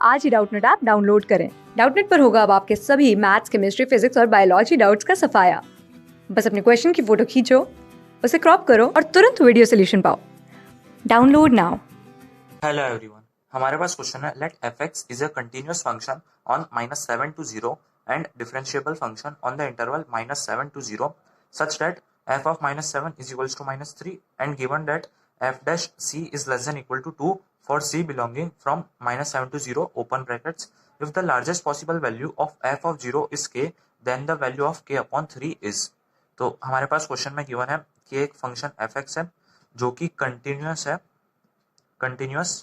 आज ही Doubtnut app download करें। Doubtnut पर होगा अब आपके सभी मैथ्स, केमिस्ट्री, फिजिक्स और बायोलॉजी डाउट्स का सफाया। बस अपने क्वेश्चन की फोटो खींचो, उसे क्रॉप करो और तुरंत वीडियो सोल्यूशन पाओ। Download now. हेलो एवरीवन, हमारे पास क्वेश्चन है let F X is a continuous function on -7 to 0 and differentiable function on the interval -7 to 0 such that f of -7 is equals to -3 and given that f dash c is less than equal to 2 for c belonging from -7 to 0 open brackets. If the largest possible value of f of 0 is k, then the value of k upon 3 is. तो हमारे पास question में given है कि एक function F x है जो कि कंटिन्यूअस है, continuous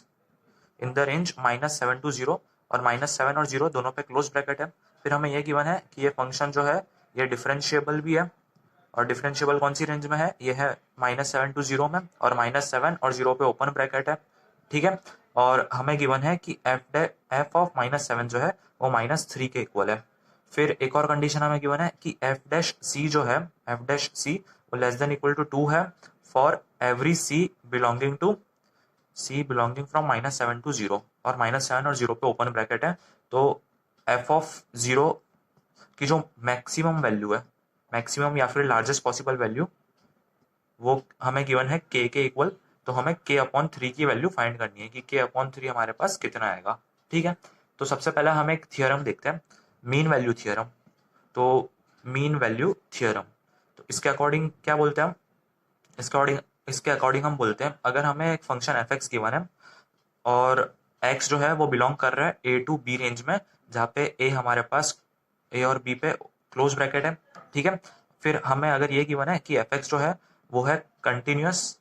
in the range -7 to 0 और -7 और 0 दोनों पे क्लोज ब्रैकेट है। फिर हमें ये गिवन है कि ये फंक्शन जो है ये डिफरेंशिएबल भी है, और डिफरेंशिएबल कौन सी रेंज में है, ये है -7 to 0 में, और -7 और 0 पे ओपन ब्रैकेट है। ठीक है, और हमें गिवन है कि एफ ऑफ -7 जो है वो -3 के इक्वल है। फिर एक और कंडीशन हमें गिवन है कि एफ डैश सी जो है, एफ डैश सी वो लेस देन इक्वल टू 2 है for every C belonging from -7 to 0, और -7 और 0 पे ओपन ब्रैकेट है। तो एफ ऑफ 0 की जो मैक्सिमम वैल्यू है, मैक्सिमम या फिर लार्जेस्ट पॉसिबल वैल्यू, वो हमें गिवन है के इक्वल। तो हमें के अपॉन 3 की वैल्यू फाइंड करनी है कि के अपॉन 3 हमारे पास कितना आएगा। ठीक है, तो सबसे पहले हम एक थियरम देखते हैं, मीन वैल्यू थियरम। तो मीन वैल्यू थियरम, तो इसके अकॉर्डिंग क्या बोलते हैं हम, इसके अकॉर्डिंग हम बोलते हैं अगर हमें एक फंक्शन एफ एक्स गिवन है और x जो है वो बिलोंग कर रहा है ए टू बी रेंज में, जहाँ पे ए हमारे पास ए और बी पे क्लोज ब्रैकेट है। ठीक है, फिर हमें अगर ये गिवन है कि एफ एक्स जो है वो है कंटिन्यूअस,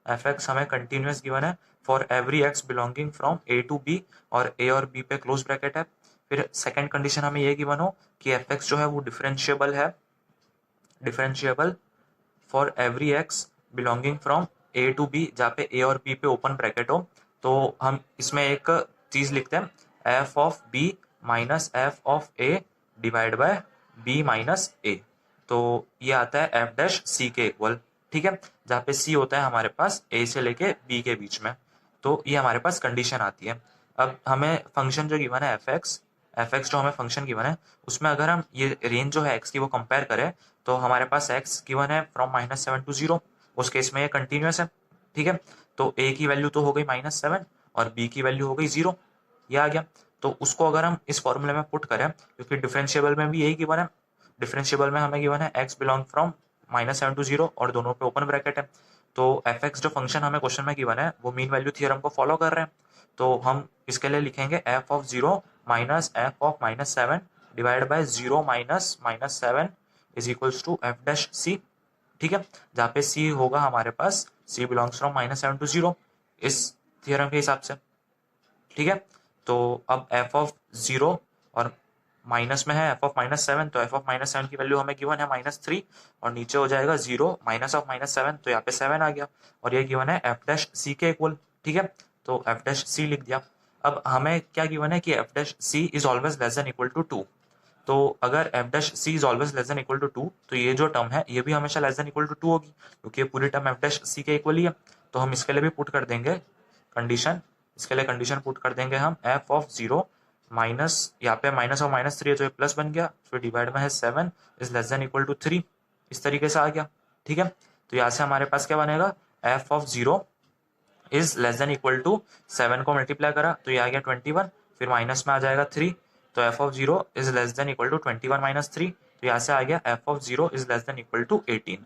एफ एक्स हमें कंटिन्यूअस गिवन है for every X belonging from A to B, और ए और बी पे क्लोज ब्रैकेट है। फिर सेकेंड कंडीशन हमें ये गिवन हो कि एफ एक्स जो है वो डिफरेंशिएबल है, differentiable for every X belonging from A to B, जहाँ पे ए और बी पे ओपन ब्रैकेट हो। तो हम इसमें एक चीज लिखते हैं, F of B minus F of A divide by B minus A. तो ये आता है एफ डैश सी के इक्वल। ठीक है, जहाँ पे सी होता है हमारे पास ए से लेके बी के बीच में। तो ये हमारे पास कंडीशन आती है। अब हमें फंक्शन जो गिवन है एफ एक्स जो हमें फंक्शन गिवन है, उसमें अगर हम ये रेंज जो है एक्स की वो कंपेयर करें, तो हमारे पास एक्स गिवन है फ्रॉम -7 to 0, उस केस में ये कंटिन्यूअस है। ठीक है, तो ए की वैल्यू तो हो गई -7 और बी की वैल्यू हो गई 0, ये आ गया। तो उसको अगर हम इस फॉर्मूले में पुट करें, क्योंकि डिफरेंशिएबल में भी यही गिवन है, डिफरेंशिएबल में हमें गिवन है एक्स बिलोंग फ्रॉम -7 to 0 और दोनों पे ओपन ब्रैकेट है। तो एफ एक्स जो फंक्शन हमें क्वेश्चन में गिवन है वो मीन वैल्यू थियरम को फॉलो कर रहे हैं। तो हम इसके लिए लिखेंगे F of 0 minus F of -7 divide by 0 minus -7 is equals to F dash C. ठीक है, जहाँ पे सी होगा हमारे पास सी बिलोंग्स फ्रॉम -7 to 0 इस थियरम के हिसाब से। ठीक है, तो अब एफ ऑफ 0 और माइनस में है एफ ऑफ -7, तो एफ ऑफ -7 की वैल्यू हमें गिवन है -3, और नीचे हो जाएगा 0 माइनस ऑफ -7, तो यहाँ पे 7 आ गया, और ये गिवन है एफ डैश सी के इक्वल। ठीक है, तो एफ डैश सी लिख दिया। अब हमें क्या गिवन है कि F dash C is always less than equal to 2। तो अगर F dash C is always less than equal to 2, तो ये जो टर्म है ये भी हमेशा लेस देन इक्वल टू 2 होगी, क्योंकि ये पूरी टर्म एफ डैश सी के इक्वल ही है। तो हम इसके लिए भी पुट कर देंगे कंडीशन, इसके लिए कंडीशन पुट कर देंगे हम एफ ऑफ 0 माइनस, यहाँ पे माइनस और -3 है तो ये प्लस बन गया, फिर डिवाइड में है 7 is less than equal to 3, इस तरीके से आ गया। ठीक है, तो यहाँ से हमारे पास क्या बनेगा, F of 0 is less than equal to 7 को मल्टीप्लाई करा तो ये आ गया 21, फिर माइनस में आ जाएगा 3, तो F of 0 is less than equal to 21 minus 3, तो यहाँ से आ गया F of 0 is less than equal to 18।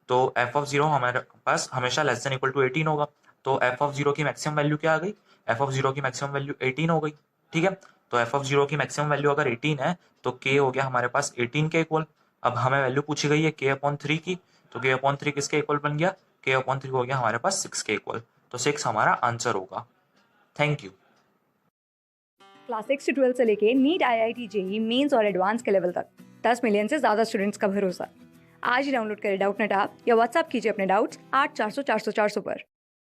तो एफ ऑफ 0 हमारे पास हमेशा लेस देन इक्वल टू 18 होगा। तो एफ ऑफ 0 की मैक्सिमम वैल्यू क्या आ गई, एफ ऑफ 0 की मैक्सिमम वैल्यू 18 हो गई। ठीक है, तो एफ ऑफ 0 की मैक्सिमम वैल्यू अगर 18 है तो के हो गया हमारे पास 18 के इक्वल। अब हमें वैल्यू पूछी गई है के अपॉन 3 की, तो के अपॉन 3 किसके इक्वल बन गया, के अपॉन 3 हो गया हमारे पास 6 के इक्वल। तो 6 हमारा आंसर होगा। Thank you. क्लास 6 से 12 से लेके नीट, IIT, JEE मेंस और एडवांस के लेवल तक 10 मिलियन से ज्यादा स्टूडेंट्स का भरोसा। आज ही डाउनलोड करें डाउटनेट ऐप या व्हाट्सएप कीजिए अपने डाउट्स 8400 400 400 पर।